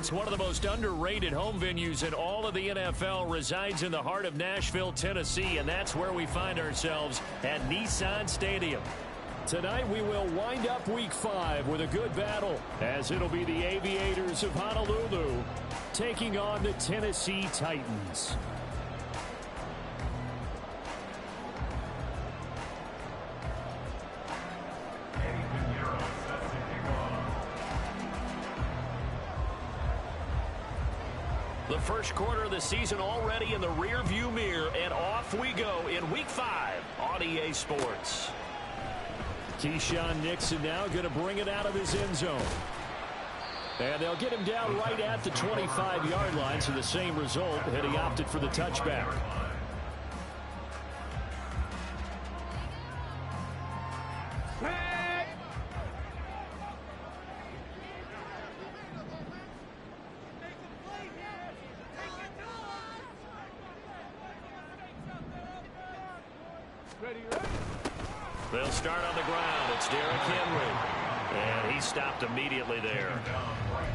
once one of the most underrated home venues in all of the NFL, resides in the heart of Nashville, Tennessee, and that's where we find ourselves at Nissan Stadium. Tonight we will wind up Week 5 with a good battle, as it'll be the Aviators of Honolulu taking on the Tennessee Titans. The first quarter of the season already in the rear-view mirror, and off we go in Week 5 on EA Sports. Keyshawn Nixon now going to bring it out of his end zone. And they'll get him down right at the 25-yard line, so the same result, and he opted for the touchback. They'll start on the ground. It's Derrick Henry. And he stopped immediately there.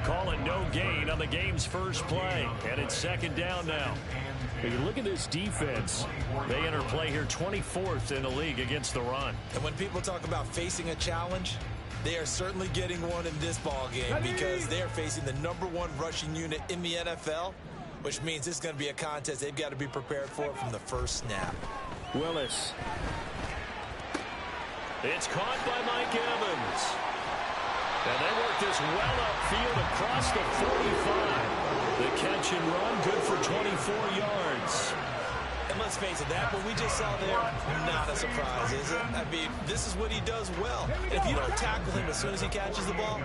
Calling no gain on the game's first play. And it's second down now. If you look at this defense, they enter play here 24th in the league against the run. And when people talk about facing a challenge, they are certainly getting one in this ball game, because they are facing the #1 rushing unit in the NFL, which means it's going to be a contest they've got to be prepared for from the first snap. Willis. It's caught by Mike Evans. And they work this well upfield across the 45. The catch and run, good for 24 yards. And let's face it, that what we just saw there, not a surprise, is it? I mean, this is what he does well. And if you don't tackle him as soon as he catches the ball,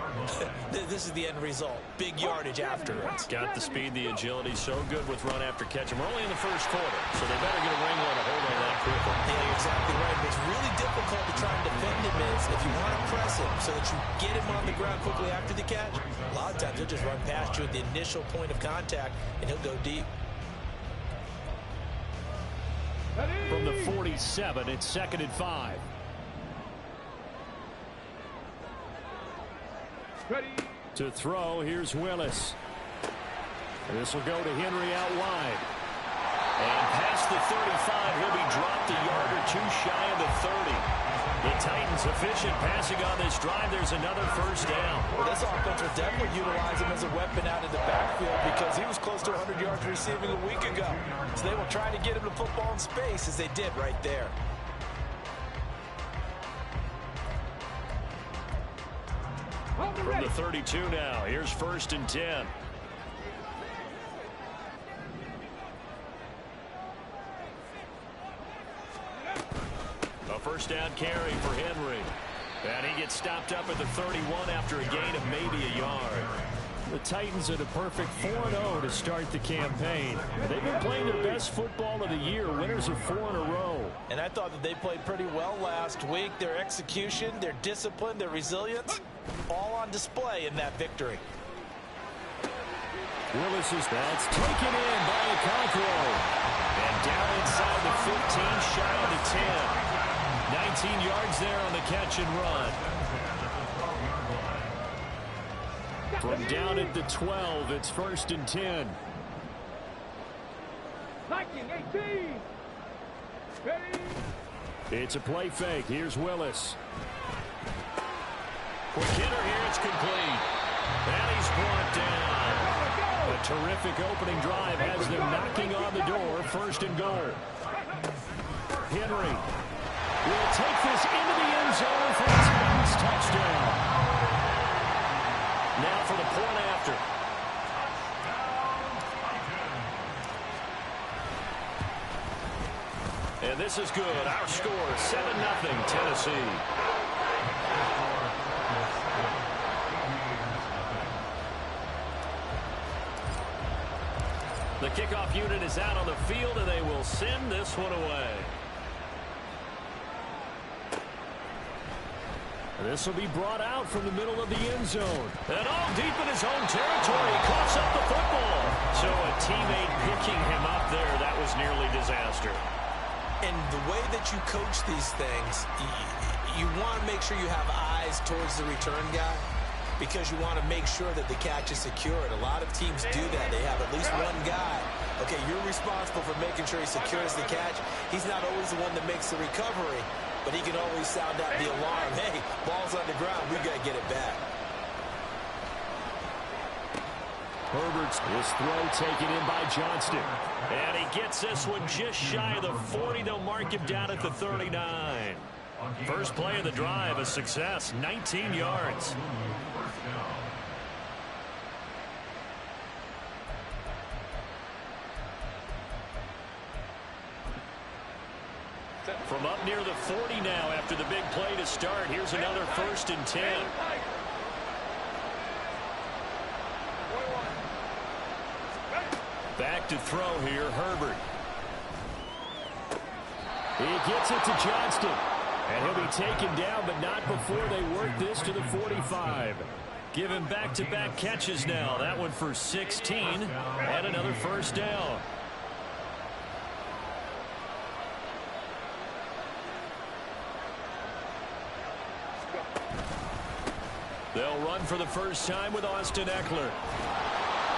this is the end result. Big yardage afterwards. Got the speed, the agility, so good with run after catch. And we're only in the first quarter, so they better get a wrangle and a hold on that quickly. Yeah, you're exactly right. What's really difficult to try and defend him is if you want to press him so that you get him on the ground quickly after the catch, a lot of times he'll just run past you at the initial point of contact, and he'll go deep. From the 47, it's 2nd and 5. To throw, here's Willis. This will go to Henry out wide. And past the 35, he'll be dropped a yard or two shy of the 30. The Titans efficient passing on this drive. There's another first down. Well, this offense will definitely utilize him as a weapon out in the backfield, because he was close to 100 yards receiving a week ago. So they will try to get him the football in space, as they did right there. From the 32 now, here's 1st and 10. A first down carry for Henry. And he gets stopped up at the 31 after a gain of maybe a yard. The Titans at a perfect 4-0 to start the campaign. They've been playing their best football of the year, winners of 4 in a row. And I thought that they played pretty well last week. Their execution, their discipline, their resilience, all on display in that victory. Willis is that's taken in by Okonkwo. And down inside the 15, shy of the 10. 19 yards there on the catch and run. From down at the 12, it's 1st and 10. 18. It's a play fake. Here's Willis. Quick hitter here. It's complete. And he's brought down. A terrific opening drive has them knocking on the door. 1st and goal. Henry will take this into the end zone for the Titans touchdown. Now for the point after. And this is good. Our score, 7-0 Tennessee. The kickoff unit is out on the field, and they will send this one away. This will be brought out from the middle of the end zone. And all deep in his own territory. Coughs up the football. So a teammate picking him up there, that was nearly disaster. And the way that you coach these things, you want to make sure you have eyes towards the return guy. because you want to make sure that the catch is secured. A lot of teams do that. They have at least one guy. Okay, you're responsible for making sure he secures the catch. He's not always the one that makes the recovery, but he can always sound out the alarm. Hey, ball's on the ground. We got to get it back. Herbert's his throw taken in by Johnston. And he gets this one just shy of the 40. They'll mark him down at the 39. First play of the drive, a success, 19 yards. From up near the 40 now after the big play to start. Here's another 1st and 10. Back to throw here, Herbert. He gets it to Johnston. And he'll be taken down, but not before they work this to the 45. Give him back-to-back catches now. That one for 16 and another 1st down. They'll run for the first time with Austin Eckler.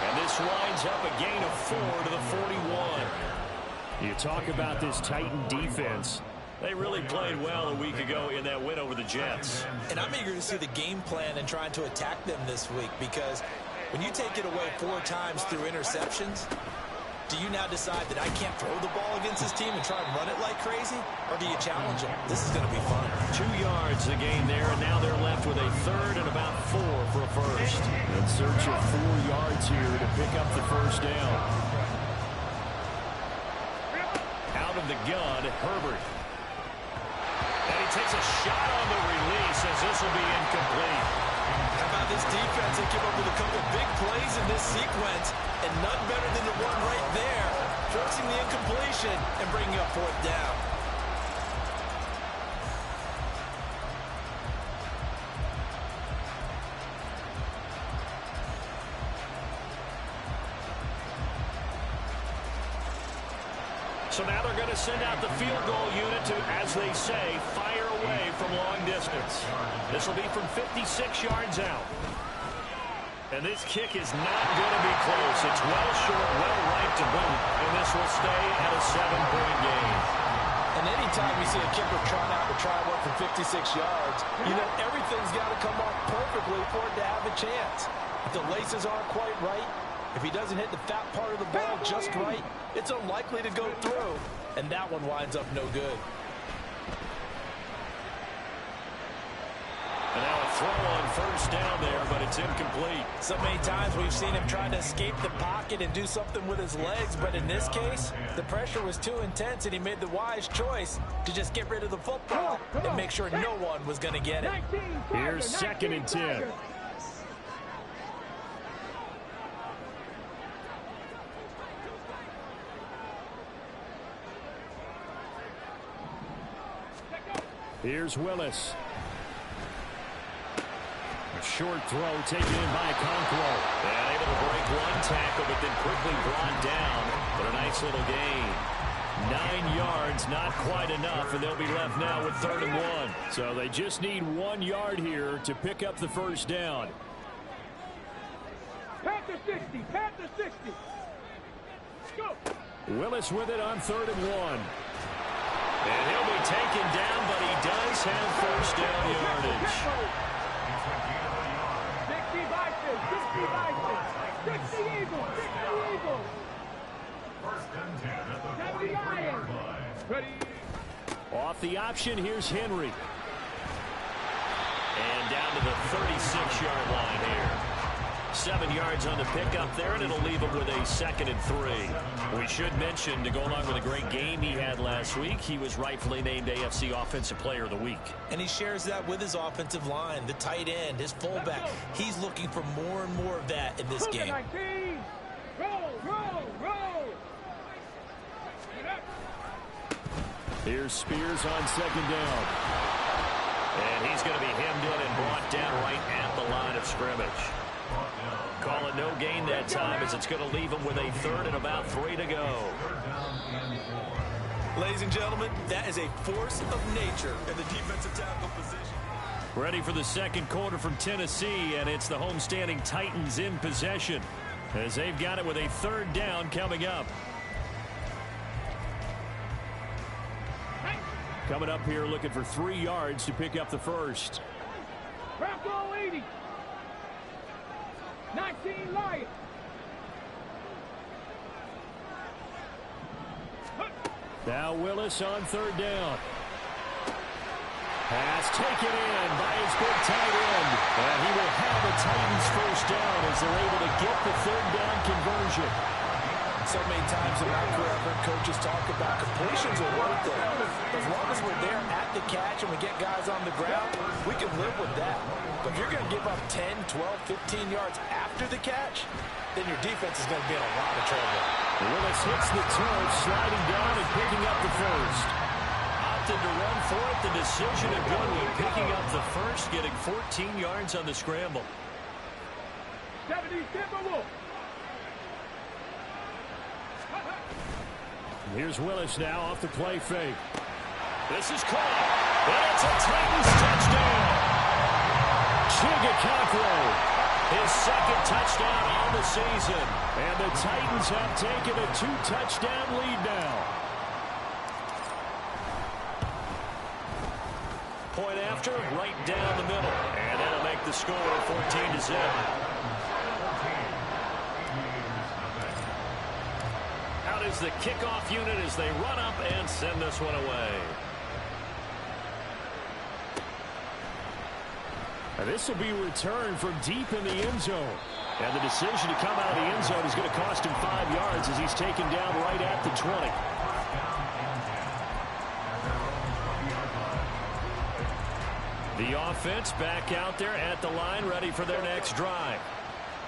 And this winds up a gain of 4 to the 41. You talk about this Titan defense. They really played well a week ago in that win over the Jets. And I'm eager to see the game plan and trying to attack them this week, because when you take it away 4 times through interceptions, do you now decide that I can't throw the ball against this team and try and run it like crazy? Or do you challenge them? This is going to be fun. 2 yards the gain there, and now they're left with a 3rd and about 4 for a first. In search of 4 yards here to pick up the 1st down. Out of the gun, Herbert. And he takes a shot on the release as this will be incomplete. How about this defense? They came up with a couple big plays in this sequence, and none better than the one right there, forcing the incompletion and bringing up 4th down. So now they're going to send out the field goal unit to, as they say, fire away from long distance. This will be from 56 yards out. And this kick is not going to be close. It's well short, well right to boot, and this will stay at a 7-point game. And anytime you see a kicker trying out to try one from 56 yards, you know everything's got to come off perfectly for it to have a chance. If the laces aren't quite right, if he doesn't hit the fat part of the ball just right, it's unlikely to go through, and that one winds up no good. And now a throw on 1st down there, but it's incomplete. So many times we've seen him trying to escape the pocket and do something with his legs, but in this case, the pressure was too intense, and he made the wise choice to just get rid of the football and make sure no one was going to get it. Here's 2nd and 10. Here's Willis. A short throw taken in by Conquo. And able to break one tackle, but then quickly brought down. But a nice little gain. 9 yards, not quite enough, and they'll be left now with 3rd and 1. So they just need 1 yard here to pick up the 1st down. Panther 60, Panther 60. Go. Willis with it on 3rd and 1. And he'll be taken down, but he does have 1st down yardage. 60 Vikings, 60 Vikings, 60 Eagles, 60 Eagles. 70 Lions. Ready. Off the option, here's Henry. And down to the 36-yard line here. 7 yards on the pickup there, and it'll leave him with a 2nd and 3. We should mention, to go along with a great game he had last week, he was rightfully named AFC Offensive Player of the Week. And he shares that with his offensive line, the tight end, his fullback. He's looking for more and more of that in this game. 19. Roll, roll, roll. Here's Spears on 2nd down. And he's going to be hemmed in and brought down right at the line of scrimmage. Call it no gain that time, as it's going to leave him with a 3rd and about 3 to go. Ladies and gentlemen, that is a force of nature in the defensive tackle position. Ready for the second quarter from Tennessee, and it's the homestanding Titans in possession as they've got it with a third down coming up. Coming up here looking for 3 yards to pick up the first. Bronco 80. 19 Lions. Now Willis on third down. Pass taken in by his big tight end. And he will have the Titans first down as they're able to get the third down conversion. So many times in my career, I've heard coaches talk about completions are worth it. As long as we're there at the catch and we get guys on the ground, we can live with that. But if you're going to give up 10, 12, 15 yards after the catch, then your defense is going to be in a lot of trouble. Willis hits the turf, sliding down and picking up the first. Opted to run for it. The decision a good one. Picking up the first, getting 14 yards on the scramble. 70 Timberwolves. Here's Willis now off the play fake. This is caught. And it's a Titans touchdown. Chigakakwe, his second touchdown on the season. And the Titans have taken a 2-touchdown lead now. Point after, right down the middle. And that'll make the score 14-0. Out is the kickoff unit as they run up and send this one away. And this will be returned from deep in the end zone. And the decision to come out of the end zone is going to cost him 5 yards as he's taken down right at the 20. The offense back out there at the line, ready for their next drive.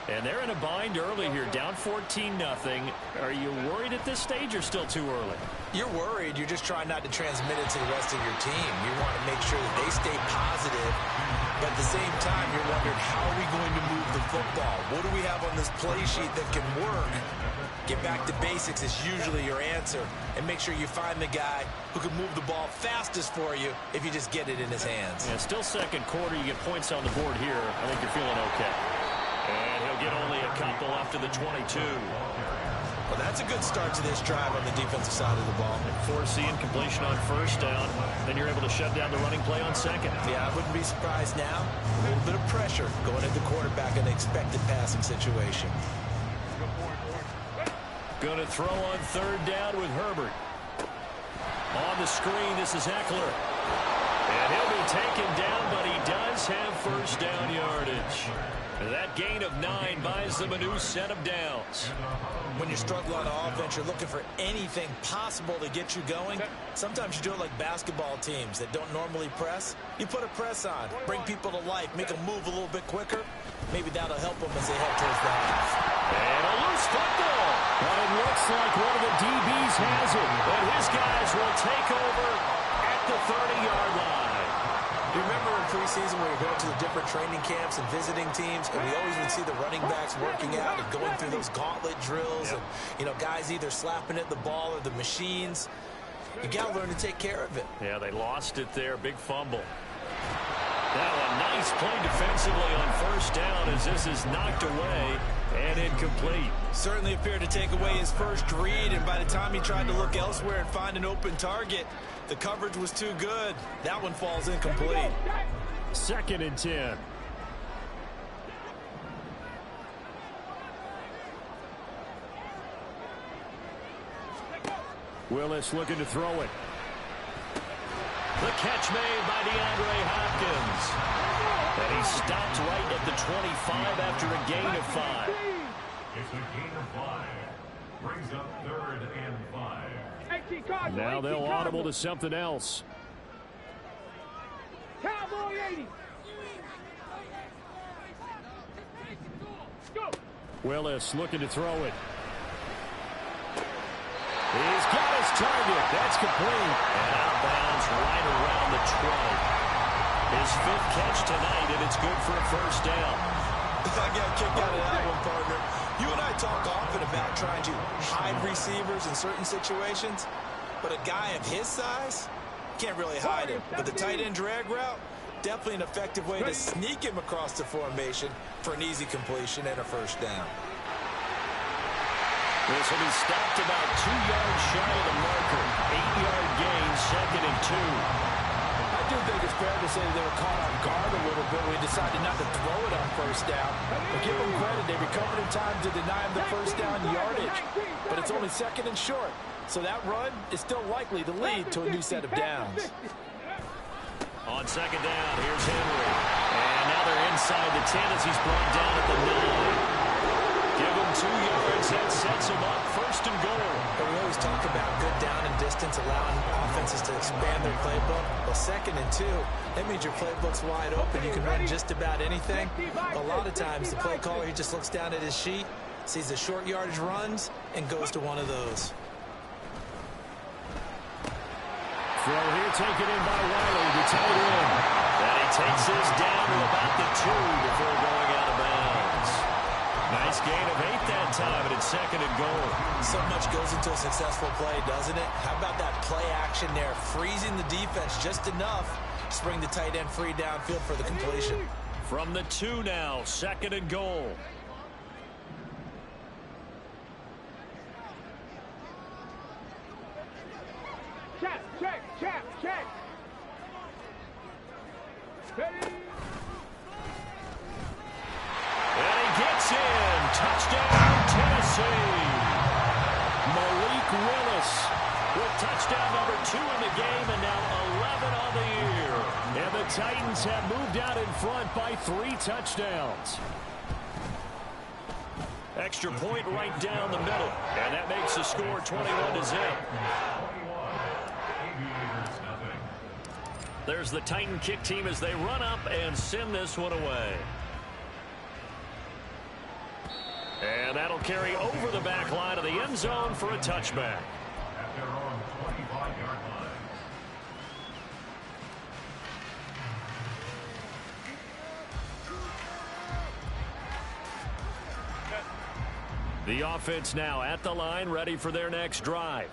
And they're in a bind early here, down 14-0. Are you worried at this stage or still too early? You're worried. You're just trying not to transmit it to the rest of your team. You want to make sure that they stay positive. But at the same time, you're wondering, how are we going to move the football? What do we have on this play sheet that can work? Get back to basics is usually your answer. And make sure you find the guy who can move the ball fastest for you if you just get it in his hands. Yeah, still second quarter. You get points on the board here. I think you're feeling okay. And he'll get only a couple after the 22. Well, that's a good start to this drive on the defensive side of the ball. Foreseeing completion on first down. Then you're able to shut down the running play on second. Yeah, I wouldn't be surprised now. A little bit of pressure going at the quarterback in the expected passing situation. Going to throw on third down with Herbert. On the screen, this is Eckler. And he'll be taken down, but he does have first down yardage. That gain of 9 buys them a new set of downs. When you struggle on offense, you're looking for anything possible to get you going. Sometimes you do it like basketball teams that don't normally press. You put a press on, bring people to life, make them move a little bit quicker. Maybe that'll help them as they head towards the half. And a loose football. But it looks like one of the DBs has it. And his guys will take over at the 30-yard line. You remember in preseason when we were going to the different training camps and visiting teams, and we always would see the running backs working out and going through those gauntlet drills, and, you know, guys either slapping at the ball or the machines. You got to learn to take care of it. Yeah, they lost it there. Big fumble. Now a nice play defensively on first down as this is knocked away and incomplete. Certainly appeared to take away his first read, and by the time he tried to look elsewhere and find an open target, the coverage was too good. That one falls incomplete. 2nd and 10. Willis looking to throw it. The catch made by DeAndre Hopkins. And he stopped right at the 25 after a gain of 5. It's a gain of 5. Brings up 3rd and 5. Now they'll audible to something else. Cowboy 80. Go. Willis looking to throw it. He's got his target. That's complete. And out of bounds right around the 20. His 5th catch tonight, and it's good for a first down. I got a kick out of that one, partner. You and I talk often about trying to hide receivers in certain situations, but a guy of his size can't really hide him. But the tight end drag route, Definitely an effective way to sneak him across the formation for an easy completion and a first down. This will be stopped about 2 yards shy of the marker. 8-yard gain, 2nd and 2. I do think it's fair to say that they were caught off guard a little bit when we decided not to throw it on first down. But give them credit, they recovered in time to deny him the first down yardage. But it's only 2nd and short, so that run is still likely to lead to a new set of downs. On 2nd down, here's Henry. And now they're inside the 10 as he's brought down at the 9. Give him 2 yards. That sets him up 1st and goal. But we always talk about good down and distance, allowing offenses to expand their playbook. Well, 2nd and 2, that means your playbook's wide open. You can run just about anything. A lot of times, the play caller, he just looks down at his sheet, sees the short yardage runs, and goes to one of those. Throw here taken in by Wiley, the tight end. And he takes this down to about the 2 before going out of bounds. Nice gain of 8 that time, and it's 2nd and goal. So much goes into a successful play, doesn't it? How about that play action there, freezing the defense just enough to bring the tight end free downfield for the completion. From the 2 now, 2nd and goal. Check. Ready? And he gets in. Touchdown, Tennessee. Malik Willis with touchdown number 2 in the game and now 11 on the year. And the Titans have moved out in front by 3 touchdowns. Extra point right down the middle. And that makes the score 21-0. There's the Titan kick team as they run up and send this one away. And that'll carry over the back line of the end zone for a touchback. At their own 25-yard line. The offense now at the line, ready for their next drive.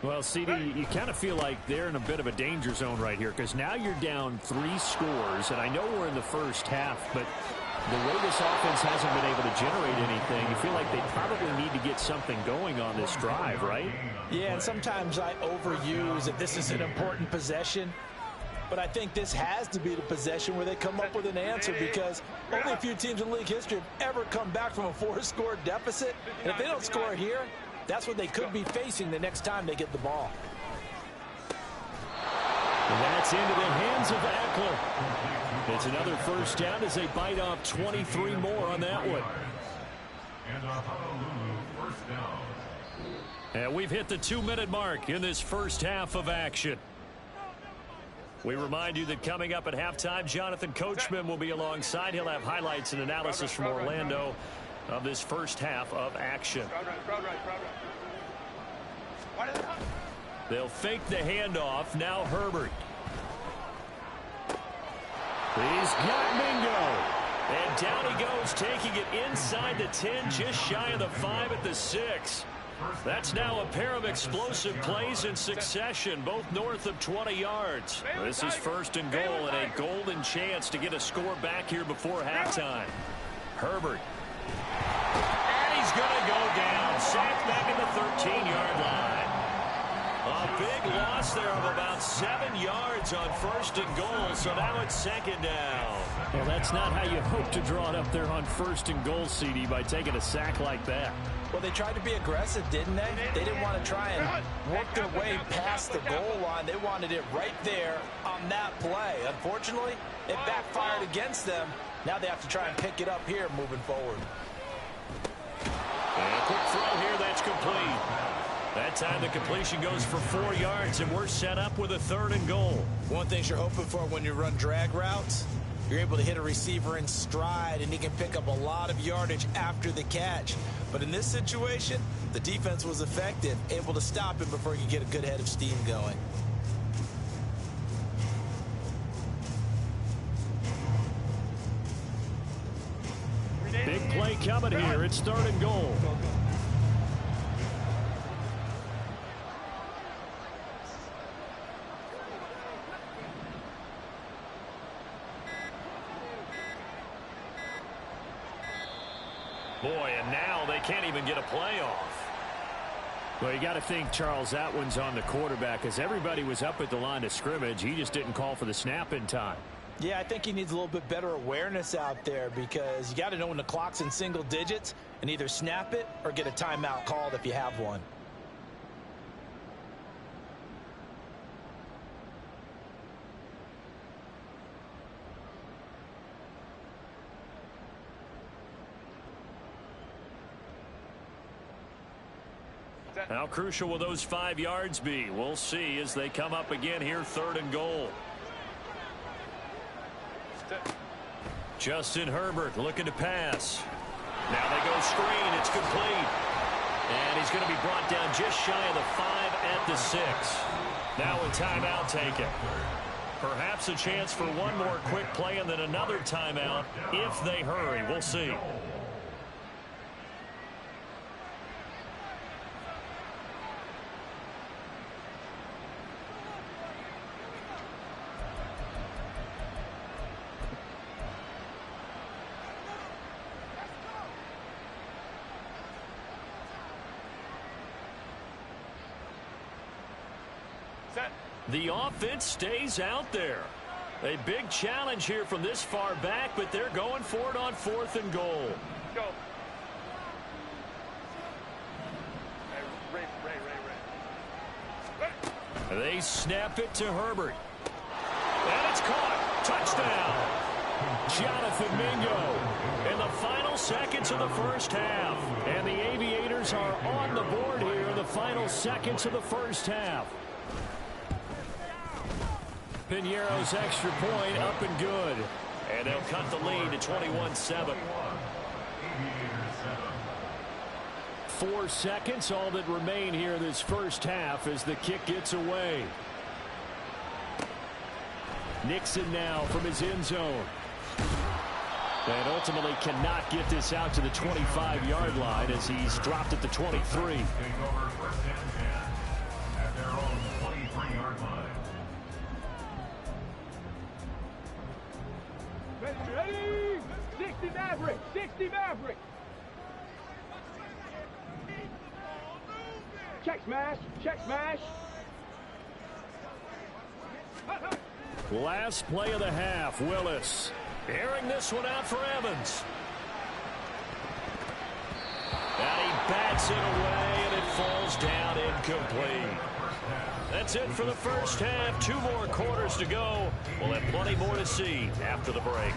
Well, CD, you kind of feel like they're in a bit of a danger zone right here because now you're down 3 scores, and I know we're in the first half, but the way this offense hasn't been able to generate anything, you feel like they probably need to get something going on this drive, right? Yeah, and sometimes I overuse that this is an important possession. But I think this has to be the possession where they come up with an answer because only a few teams in league history have ever come back from a 4-score deficit. And if they don't score here, that's what they could be facing the next time they get the ball. And that's into the hands of Eckler. It's another first down as they bite off 23 more on that one. And a Honolulu first down. And we've hit the 2-minute mark in this first half of action. We remind you that coming up at halftime, Jonathan Coachman will be alongside. He'll have highlights and analysis from Orlando of this first half of action. They'll fake the handoff. Now Herbert. He's got Mingo. And down he goes, taking it inside the 10, just shy of the 5 at the 6. That's now a pair of explosive plays in succession, both north of 20 yards. This is 1st and goal and a golden chance to get a score back here before halftime. Herbert. And he's going to go down. Sacked back at the 13-yard line. A big loss there of about 7 yards on 1st and goal, so now it's 2nd down. Well, that's not how you hope to draw it up there on 1st and goal, CD, by taking a sack like that. Well, they tried to be aggressive, didn't they? They didn't want to try and work their way past the goal line. They wanted it right there on that play. Unfortunately, it backfired against them. Now they have to try and pick it up here moving forward. And a quick throw here, that's complete. That time the completion goes for 4 yards, and we're set up with a 3rd and goal. One thing you're hoping for when you run drag routes, you're able to hit a receiver in stride, and he can pick up a lot of yardage after the catch. But in this situation, the defense was effective, able to stop him before he could get a good head of steam going. Big play coming here. It's 3rd and goal. can't even get a play off. Well, you got to think, Charles, that one's on the quarterback, as everybody was up at the line of scrimmage. He just didn't call for the snap in time. Yeah, I think he needs a little bit better awareness out there, because you got to know when the clock's in single digits and either snap it or get a timeout called if you have one. How crucial will those 5 yards be? We'll see as they come up again here, 3rd and goal. Justin Herbert looking to pass. Now they go screen. It's complete. And he's going to be brought down just shy of the 5 at the 6. Now a timeout taken. Perhaps a chance for one more quick play and then another timeout if they hurry. We'll see. The offense stays out there. A big challenge here from this far back, but they're going for it on 4th and goal. Go. They snap it to Herbert. And it's caught. Touchdown. Jonathan Mingo in the final seconds of the first half. And the Aviators are on the board here in the final seconds of the first half. Piñeiro's extra point up and good. And they'll cut the lead to 21-7. 4 seconds, all that remain here this first half as the kick gets away. Nixon now from his end zone. And ultimately cannot get this out to the 25-yard line as he's dropped at the 23. At their own 23-yard line. Ready? 60 Maverick. 60 Maverick. Check smash. Check smash. Last play of the half, Willis. Airing this one out for Evans. And he bats it away, and it falls down incomplete. That's it for the first half. 2 more quarters to go. We'll have plenty more to see after the break.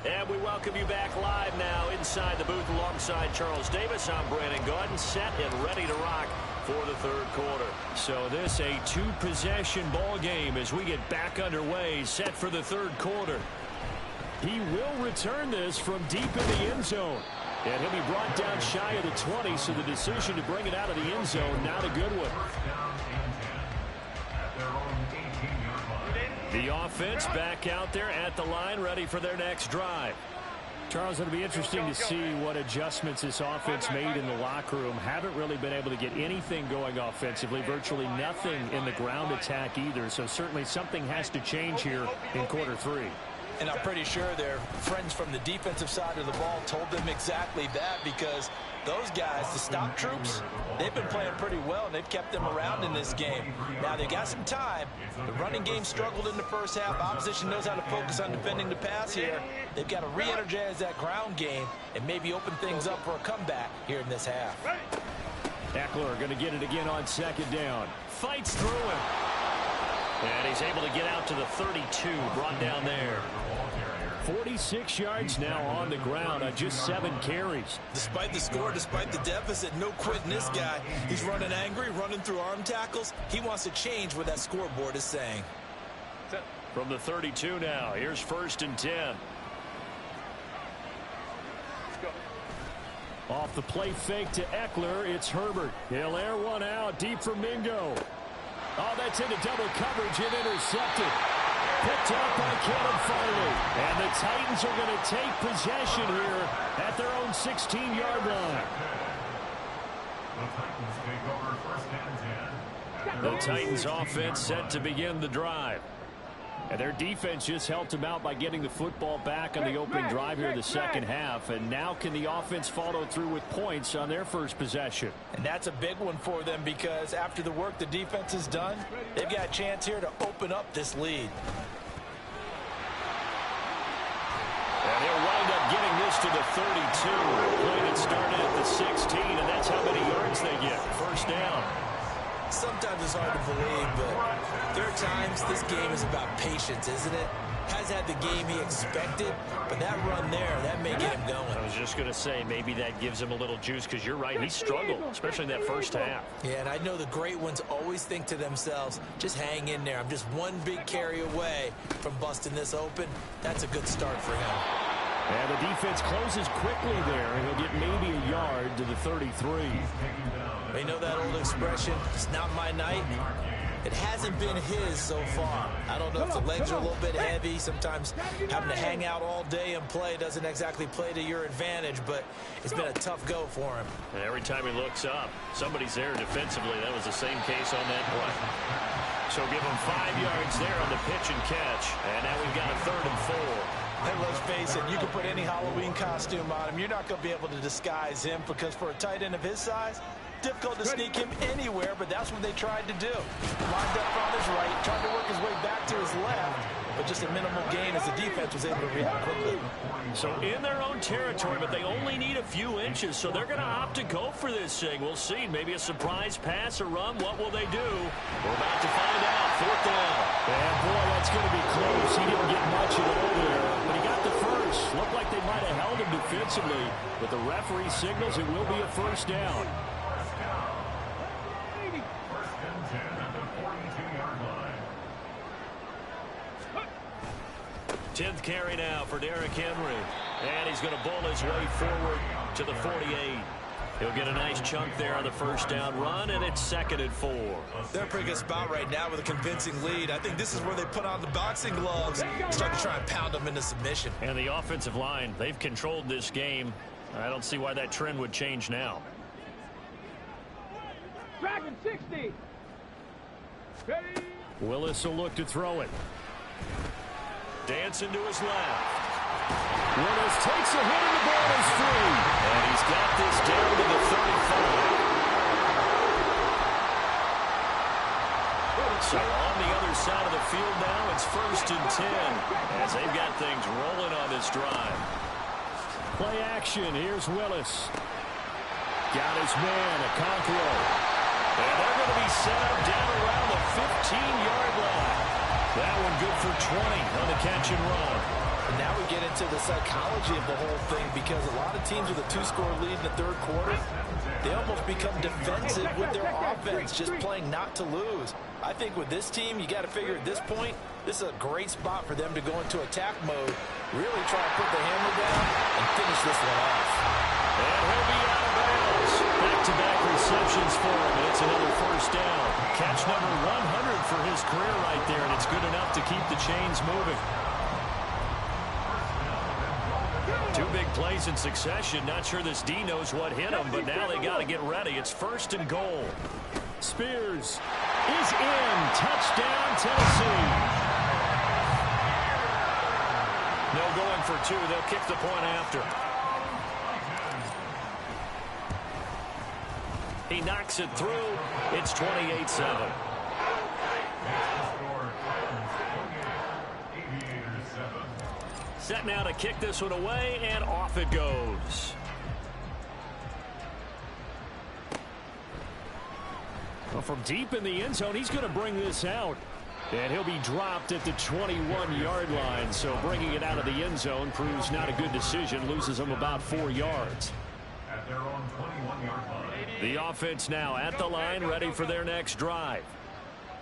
And we welcome you back live now inside the booth alongside Charles Davis. I'm Brandon Gaudin, set and ready to rock for the 3rd quarter. So this a 2-possession ball game as we get back underway, set for the 3rd quarter. He will return this from deep in the end zone. And he'll be brought down shy of the 20, so the decision to bring it out of the end zone, not a good one. The offense back out there at the line, ready for their next drive. Charles, it'll be interesting to see what adjustments this offense made in the locker room. Haven't really been able to get anything going offensively, virtually nothing in the ground attack either. So certainly something has to change here in quarter 3. And I'm pretty sure their friends from the defensive side of the ball told them exactly that, because those guys, the stock troops, they've been playing pretty well, and they've kept them around in this game. Now, they got some time. The running game struggled in the first half. Opposition knows how to focus on defending the pass here. They've got to re-energize that ground game and maybe open things up for a comeback here in this half. Eckler going to get it again on 2nd down. Fights through him. And he's able to get out to the 32, brought down there. 46 yards now on the ground on just 7 carries. Despite the score, despite the deficit, no quitting this guy. He's running angry, running through arm tackles. He wants to change what that scoreboard is saying. From the 32 now, here's 1st and 10. Off the play fake to Eckler, it's Herbert. He'll air one out deep for Mingo. Oh, that's into double coverage and intercepted. Picked up by Caleb Farley. And the Titans are going to take possession here at their own 16-yard line. The Titans offense set to begin the drive. And their defense just helped them out by getting the football back on the opening drive here in the second half. And now can the offense follow through with points on their first possession? And that's a big one for them because after the work the defense has done, they've got a chance here to open up this lead. And he'll wind up getting this to the 32. Play that started at the 16, and that's how many yards they get. First down. Sometimes it's hard to believe, but there are times this game is about patience, isn't it? Has had the game he expected, but that run there, that may get him going. I was just going to say, maybe that gives him a little juice, because you're right, he struggled, especially in that first half. Yeah, and I know the great ones always think to themselves, just hang in there. I'm just one big carry away from busting this open. That's a good start for him. And the defense closes quickly there, and he'll get maybe a yard to the 33. You know that old expression, it's not my night? It hasn't been his so far. I don't know if the legs are a little bit heavy. Sometimes having to hang out all day and play doesn't exactly play to your advantage, but it's been a tough go for him. And every time he looks up, somebody's there defensively. That was the same case on that play. So give him 5 yards there on the pitch and catch. And now we've got a 3rd and 4. And let's face it, you can put any Halloween costume on him. You're not going to be able to disguise him because for a tight end of his size, difficult to sneak him anywhere, but that's what they tried to do. Lined up on his right, tried to work his way back to his left, but just a minimal gain as the defense was able to react quickly. So in their own territory, but they only need a few inches, so they're going to opt to go for this thing. We'll see. Maybe a surprise pass or run. What will they do? We're about to find out. 4th down. And boy, that's going to be close. He didn't get much at all there, but he got the first. Looked like they might have held him defensively, but the referee signals it will be a first down. 10th carry now for Derrick Henry. And he's going to bull his way forward to the 48. He'll get a nice chunk there on the first down run, and it's 2nd and 4. They're in a pretty good spot right now with a convincing lead. I think this is where they put on the boxing gloves and start to try and pound them into submission. And the offensive line, they've controlled this game. I don't see why that trend would change now. Dragon 60. Ready. Willis will look to throw it. Dancing to his left. Willis takes a hit and the ball is free. And he's got this down to the 35. So on the other side of the field now, it's 1st and 10 as they've got things rolling on this drive. Play action. Here's Willis. Got his man, Okonkwo. And they're going to be set up down around the 15-yard line. That one good for 20 on the catch and run. And now we get into the psychology of the whole thing because a lot of teams with a 2-score lead in the 3rd quarter, they almost become defensive with their offense, just playing not to lose. I think with this team, you got to figure at this point, this is a great spot for them to go into attack mode, really try to put the hammer down and finish this one off. And he'll be out of bounds. Back-to-back receptions for him, and it's another first down. Catch number 100 for his career right there, and it's good enough to keep the chains moving. 2 big plays in succession. Not sure this D knows what hit him, but now they got to get ready. It's 1st and goal. Spears is in. Touchdown, Tennessee. No going for 2. They'll kick the point after. He knocks it through. It's 28-7. Set now to kick this one away, and off it goes. Well, from deep in the end zone, he's going to bring this out. And he'll be dropped at the 21-yard line. So bringing it out of the end zone proves not a good decision. Loses him about 4 yards. At their own 21-yard line. The offense now at the line, ready for their next drive.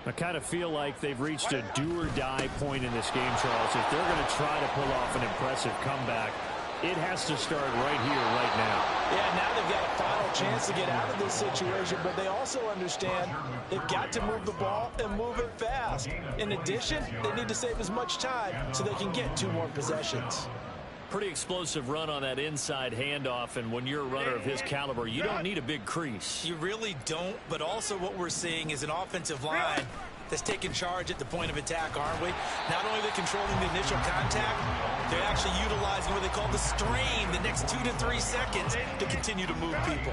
I kind of feel like they've reached a do-or-die point in this game, Charles. If they're going to try to pull off an impressive comeback, It has to start right here, right now. Yeah, now they've got a final chance to get out of this situation, but they also understand they've got to move the ball and move it fast. In addition, they need to save as much time so they can get 2 more possessions. Pretty explosive run on that inside handoff, and when you're a runner of his caliber, you don't need a big crease. You really don't, but also what we're seeing is an offensive line that's taking charge at the point of attack, aren't we? Not only are they controlling the initial contact, they're actually utilizing what they call the strain the next 2 to 3 seconds to continue to move people.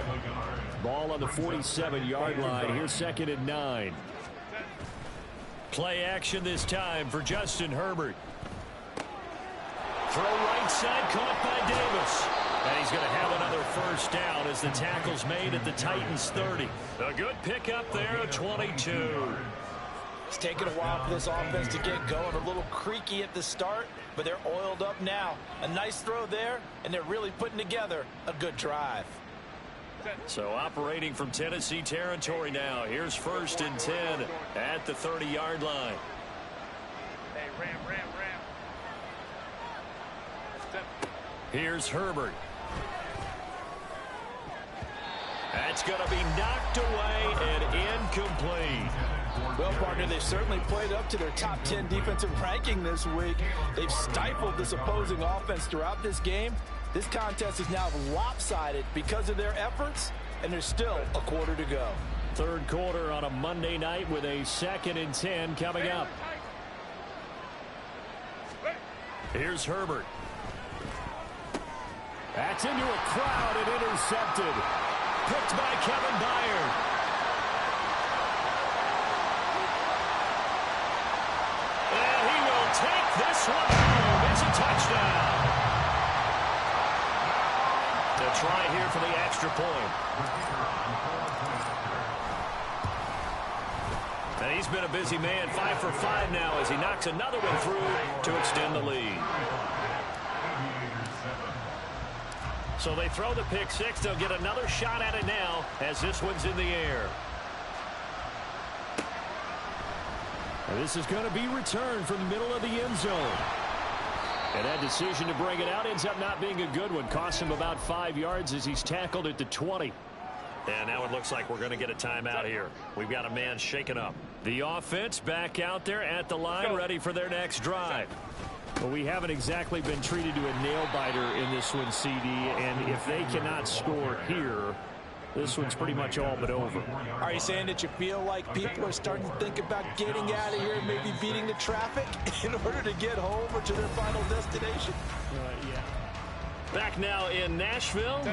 Ball on the 47-yard line. Here's 2nd and 9. Play action this time for Justin Herbert. Throw right side, caught by Davis. And he's going to have another first down as the tackle's made at the Titans' 30. A good pickup there at 22. It's taken a while for this offense to get going. A little creaky at the start, but they're oiled up now. A nice throw there, and they're really putting together a good drive. So operating from Tennessee territory now. Here's 1st and 10 at the 30-yard line. Hey, ram. Here's Herbert. That's going to be knocked away and incomplete. Well, partner, they've certainly played up to their top 10 defensive ranking this week. They've stifled this opposing offense throughout this game. This contest is now lopsided because of their efforts, and there's still a quarter to go. 3rd quarter on a Monday night with a 2nd and 10 coming up. Here's Herbert. That's into a crowd and intercepted. Picked by Kevin Byard. And he will take this one home. It's a touchdown. To try here for the extra point. And he's been a busy man, 5 for 5 now as he knocks another one through to extend the lead. So they throw the pick 6. They'll get another shot at it now as this one's in the air. And this is going to be returned from the middle of the end zone. And that decision to bring it out ends up not being a good one. Costs him about 5 yards as he's tackled at the 20. And now it looks like we're going to get a timeout here. We've got a man shaken up. The offense back out there at the line, ready for their next drive. Well, we haven't exactly been treated to a nail-biter in this one, CD, and if they cannot score here, this one's pretty much all but over. Are you saying that you feel like people are starting to think about getting out of here and maybe beating the traffic in order to get home or to their final destination? Yeah. Back now in Nashville.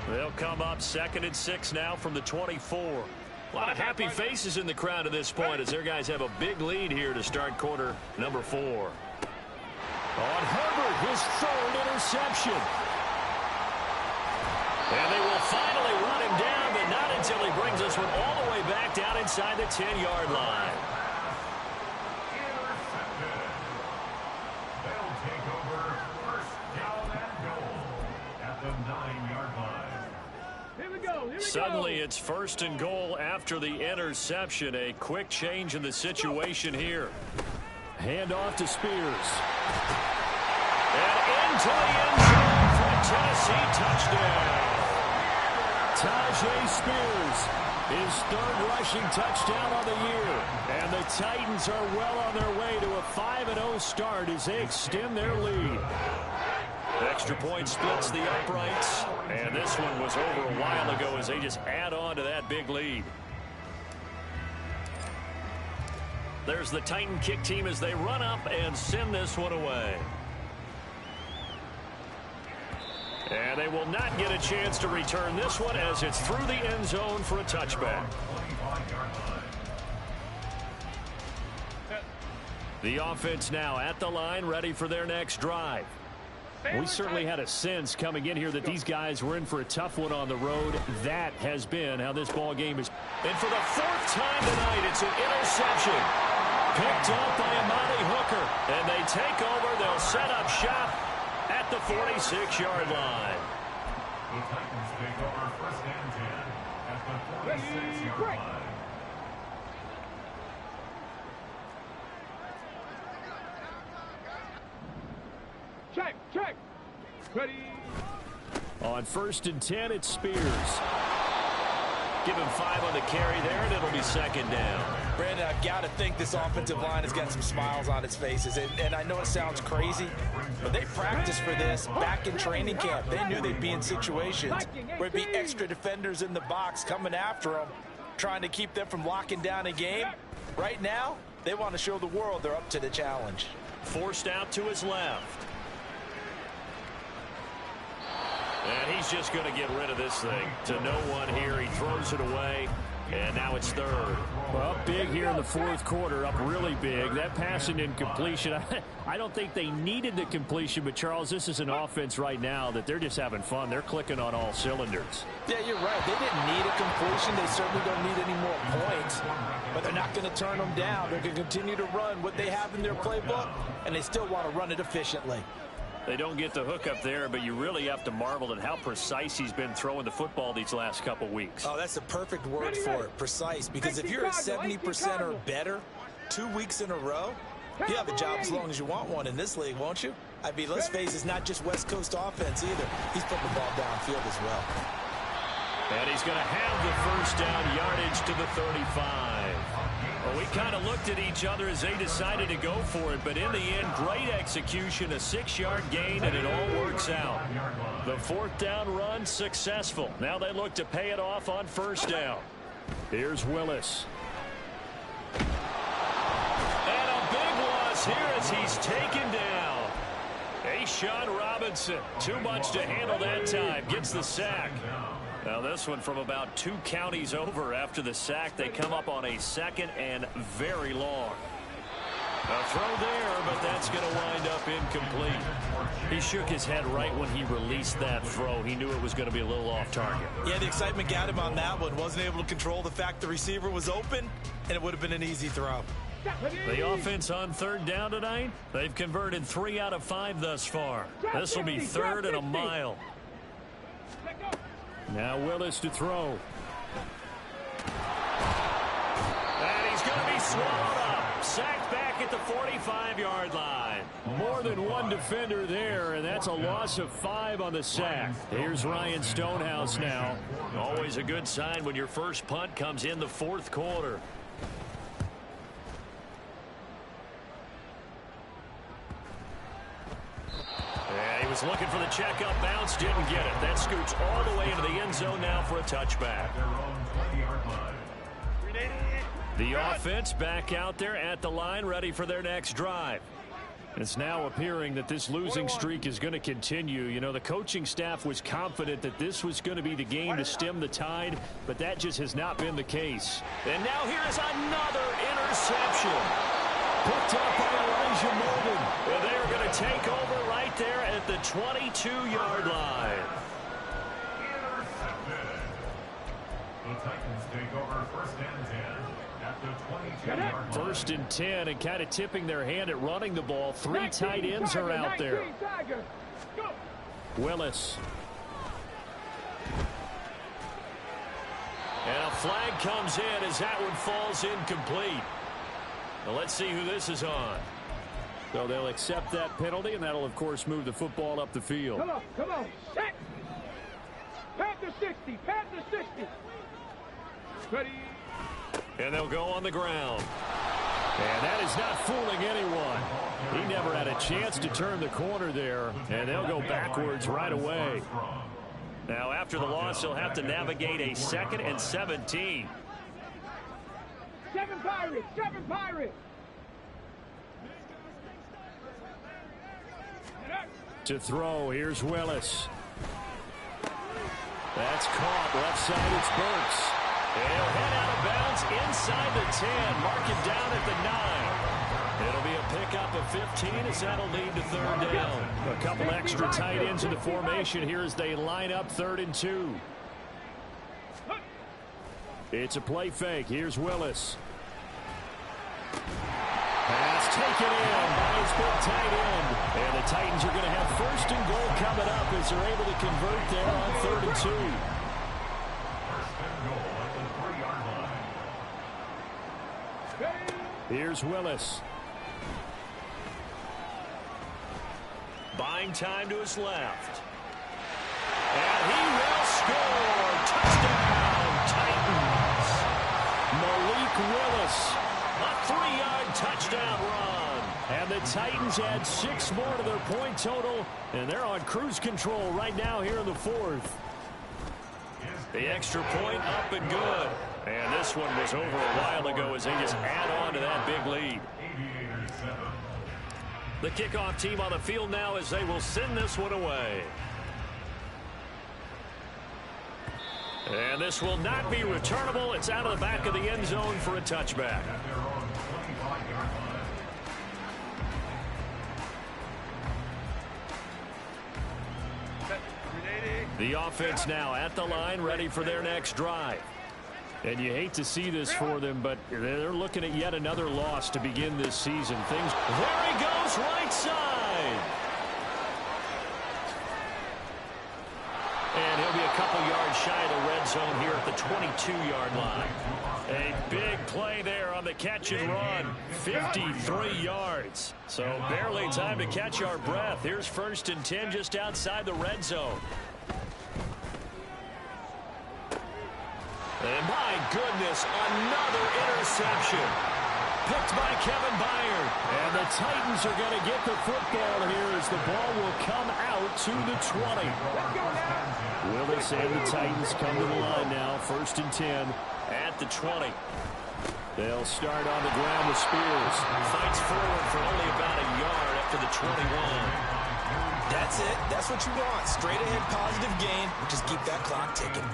They'll come up 2nd and 6 now from the 24. A lot of happy faces in the crowd at this point as their guys have a big lead here to start quarter number 4. On Herbert, his 3rd interception. And they will finally run him down, but not until he brings this one all the way back down inside the 10-yard line. Intercepted. They'll take over 1st down and goal at the 9-yard line. Here we go. Suddenly it's 1st and goal after the interception. A quick change in the situation here. Handoff to Spears. And into the end zone for a Tennessee touchdown. Tajay Spears, his 3rd rushing touchdown on the year. And the Titans are well on their way to a 5-0 start as they extend their lead. Extra point splits the uprights. And this one was over a while ago as they just add on to that big lead. There's the Titan kick team as they run up and send this one away. And they will not get a chance to return this one as it's through the end zone for a touchback. The offense now at the line, ready for their next drive. We certainly had a sense coming in here that these guys were in for a tough one on the road. That has been how this ball game is. And for the 4th time tonight, it's an interception. Picked up by Amani Hooker. And they take over. They'll set up shop at the 46-yard line. The Titans take over 1st and 10 at the 46-yard line. Check. On 1st and 10, it's Spears. Give him 5 on the carry there, and it'll be 2nd down. Brandon, I've got to think this offensive line has got some smiles on its faces. And I know it sounds crazy, but they practiced for this back in training camp. They knew they'd be in situations where there'd be extra defenders in the box coming after them, trying to keep them from locking down a game. Right now, they want to show the world they're up to the challenge. Forced out to his left. And he's just going to get rid of this thing to no one here. He throws it away, and now it's 3rd. Well, big here in the 4th quarter, up really big. That pass and incompletion, I don't think they needed the completion, but, Charles, this is an offense right now that they're just having fun. They're clicking on all cylinders. Yeah, you're right. They didn't need a completion. They certainly don't need any more points, but they're not going to turn them down. They're going to continue to run what they have in their playbook, and they still want to run it efficiently. They don't get the hook up there, but you really have to marvel at how precise he's been throwing the football these last couple weeks. Oh, that's the perfect word for it, precise. Because if you're at 70% or better 2 weeks in a row, you have a job as long as you want one in this league, won't you? I mean, let's face it, it's not just West Coast offense either. He's putting the ball downfield as well. And he's going to have the 1st down yardage to the 35. Well, we kind of looked at each other as they decided to go for it, but in the end, great execution, a 6-yard gain, and it all works out. The 4th down run successful. Now they look to pay it off on 1st down. Here's Willis. And a big loss here as he's taken down. Sean Robinson, too much to handle that time, gets the sack. Now this one from about 2 counties over after the sack. They come up on a 2nd and very long. A throw there, but that's going to wind up incomplete. He shook his head right when he released that throw. He knew it was going to be a little off target. Yeah, the excitement got him on that one. Wasn't able to control the fact the receiver was open, and it would have been an easy throw. The offense on 3rd down tonight, they've converted 3 out of 5 thus far. This will be 3rd and a mile. Now Willis to throw. And he's going to be swallowed up. Sacked back at the 45-yard line. More than one defender there, and that's a loss of 5 on the sack. Here's Ryan Stonehouse now. Always a good sign when your first punt comes in the 4th quarter. He was looking for the checkup bounce, didn't get it. That scoots all the way into the end zone now for a touchback. The offense back out there at the line, ready for their next drive. It's now appearing that this losing streak is going to continue. You know, the coaching staff was confident that this was going to be the game to stem the tide, but that just has not been the case. And now here is another interception. Picked up by Elijah Morgan. And they are going to take over right there at the 22-yard line. Intercepted. The Titans take over 1st and 10 at the 22-yard line. 1st and 10, and kind of tipping their hand at running the ball. 3 tight ends are out there. Willis. And a flag comes in as that one falls incomplete. Now let's see who this is on. So they'll accept that penalty, and that'll, of course, move the football up the field. Come on, set. Panther 60, Panther 60. Ready. And they'll go on the ground. And that is not fooling anyone. He never had a chance to turn the corner there, and they'll go backwards right away. Now after the loss, they'll have to navigate a 2nd and 17. 7 Pirates, 7 Pirates. To throw, here's Willis. That's caught. Left side, it's Burks. And he'll head out of bounds inside the 10. Mark it down at the 9. It'll be a pickup of 15 as that'll lead to 3rd down. A couple extra tight ends in the formation here as they line up 3rd and 2. It's a play fake. Here's Willis. Pass taken in by his big tight end. And the Titans are going to have 1st and goal coming up as they're able to convert there on 3rd and 2. 1st and goal at the 3-yard line. Here's Willis. Buying time to his left. score. Touchdown, Titans. Malik Willis, a 3-yard touchdown run. And the Titans add 6 more to their point total, and they're on cruise control right now here in the 4th. The extra point up and good. And this one was over a while ago as they just add on to that big lead. The kickoff team on the field now as they will send this one away. And this will not be returnable. It's out of the back of the end zone for a touchback. The offense now at the line, ready for their next drive. And you hate to see this for them, but they're looking at yet another loss to begin this season. There he goes, right side. And he'll be a couple yards shy of the red zone here at the 22-yard line. A big play there on the catch and run. 53 yards. So barely time to catch our breath. Here's 1st and 10 just outside the red zone. And my goodness, another interception. Picked by Kevin Byard. And the Titans are going to get the football here as the ball will come out to the 20. Willis and the Titans come to the line now. 1st and 10 at the 20. They'll start on the ground with Spears. Fights forward for only about a yard after the 21. That's it. That's what you want. Straight ahead positive gain. Just keep that clock ticking.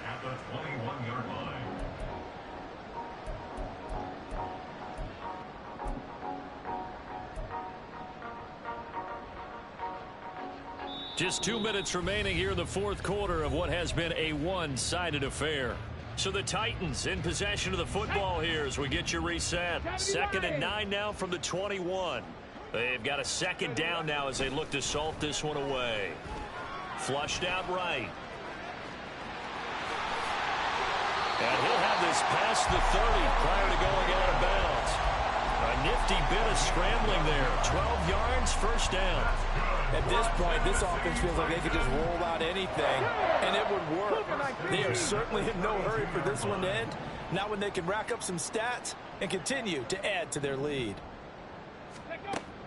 At the 21-yard line. Just 2 minutes remaining here in the 4th quarter of what has been a one-sided affair. So the Titans in possession of the football here as we get you reset. 2nd and 9 now from the 21. They've got a 2nd down now as they look to salt this one away. Flushed out right. And he'll have this past the 30 prior to going out of bounds. A nifty bit of scrambling there. 12 yards, 1st down. At this point, this offense feels like they could just roll out anything, and it would work. They are certainly in no hurry for this one to end. Now when they can rack up some stats and continue to add to their lead.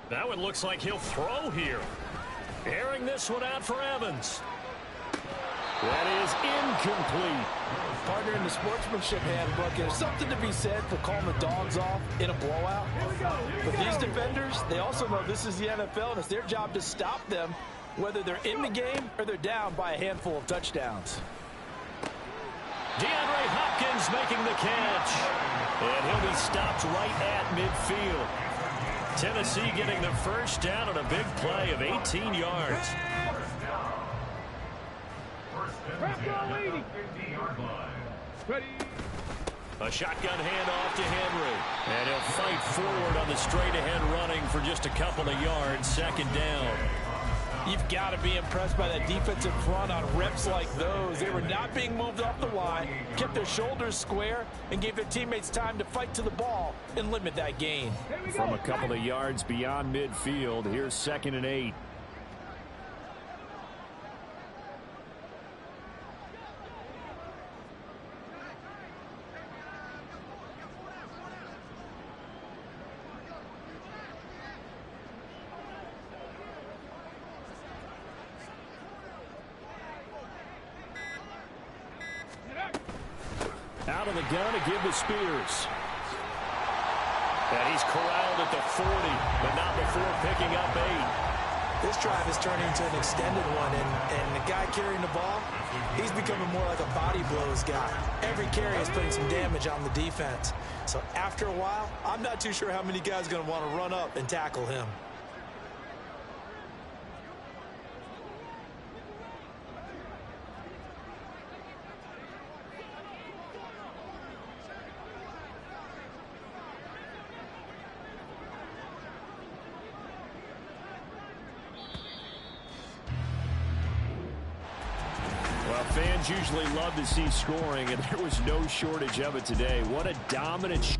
That one looks like he'll throw here. Airing this one out for Evans. That is incomplete. Partner in the sportsmanship handbook, there's something to be said for calling the dogs off in a blowout. But these defenders, they also know this is the NFL, and it's their job to stop them, whether they're in the game or they're down by a handful of touchdowns. DeAndre Hopkins making the catch. And he'll be stopped right at midfield. Tennessee getting the 1st down on a big play of 18 yards. A shotgun handoff to Henry. And he'll fight forward on the straight-ahead running for just a couple of yards. 2nd down. You've got to be impressed by that defensive front on reps like those. They were not being moved off the line, kept their shoulders square, and gave their teammates time to fight to the ball and limit that gain. From a couple of yards beyond midfield, here's 2nd and 8. Out of the gun to give to Spears. And he's corralled at the 40, but not before picking up 8. This drive is turning into an extended one, and the guy carrying the ball, he's becoming more like a body blows guy. Every carry is putting some damage on the defense. So after a while, I'm not too sure how many guys are going to want to run up and tackle him. Fans usually love to see scoring, and there was no shortage of it today. What a dominant